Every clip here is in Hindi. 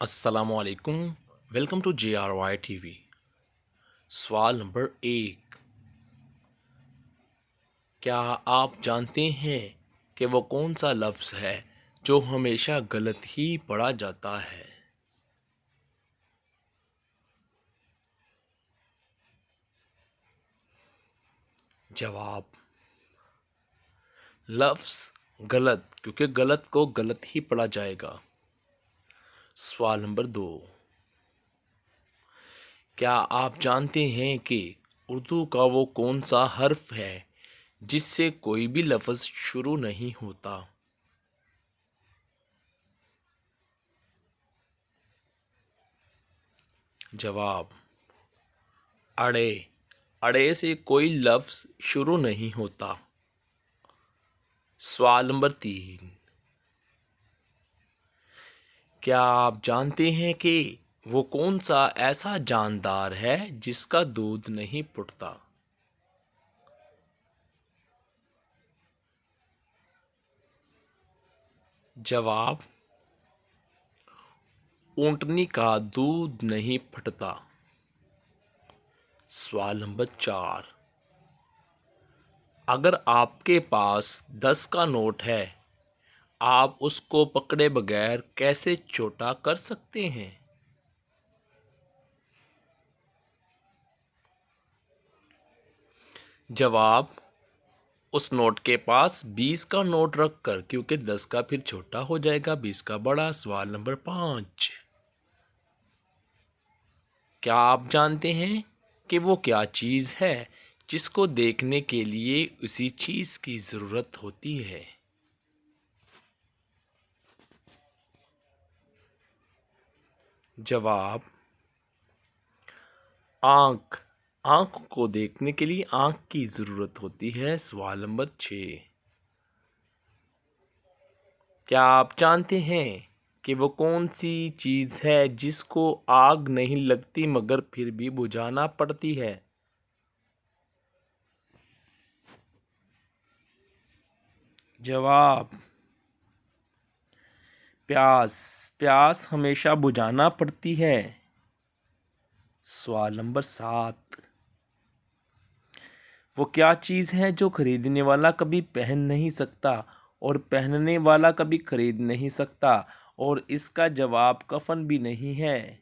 अस्सलामुअलैकुम। Welcome to JRY TV। सवाल नंबर 1। क्या आप जानते हैं कि वो कौन सा लफ्ज़ है जो हमेशा गलत ही पढ़ा जाता है? जवाब, लफ्ज़ गलत, क्योंकि गलत को गलत ही पढ़ा जाएगा। सवाल नंबर 2। क्या आप जानते हैं कि उर्दू का वो कौन सा हर्फ है जिससे कोई भी लफ्ज़ शुरू नहीं होता? जवाब, अड़े। अड़े से कोई लफ्ज़ शुरू नहीं होता। सवाल नंबर 3। क्या आप जानते हैं कि वो कौन सा ऐसा जानदार है जिसका दूध नहीं फूटता? जवाब, ऊँटनी का दूध नहीं फटता। सवाल नंबर 4। अगर आपके पास 10 का नोट है, आप उसको पकड़े बगैर कैसे छोटा कर सकते हैं? जवाब, उस नोट के पास 20 का नोट रख कर, क्योंकि 10 का फिर छोटा हो जाएगा, 20 का बड़ा। सवाल नंबर 5। क्या आप जानते हैं कि वो क्या चीज़ है जिसको देखने के लिए उसी चीज़ की ज़रूरत होती है? जवाब, आँख। आँख को देखने के लिए आँख की ज़रूरत होती है। सवाल नंबर 6। क्या आप जानते हैं कि वो कौन सी चीज़ है जिसको आग नहीं लगती मगर फिर भी बुझाना पड़ती है? जवाब, प्यास। प्यास हमेशा बुझाना पड़ती है। सवाल नंबर 7। वो क्या चीज़ है जो खरीदने वाला कभी पहन नहीं सकता और पहनने वाला कभी खरीद नहीं सकता, और इसका जवाब कफन भी नहीं है?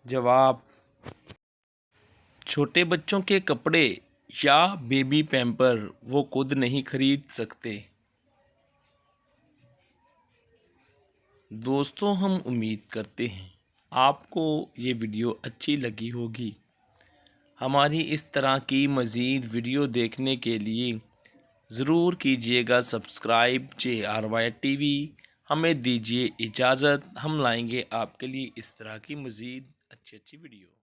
जवाब, छोटे बच्चों के कपड़े या बेबी पैम्पर वो खुद नहीं खरीद सकते। दोस्तों, हम उम्मीद करते हैं आपको ये वीडियो अच्छी लगी होगी। हमारी इस तरह की मज़ीद वीडियो देखने के लिए ज़रूर कीजिएगा सब्सक्राइब JRY TV। हमें दीजिए इजाज़त, हम लाएंगे आपके लिए इस तरह की मज़ीद अच्छी अच्छी वीडियो।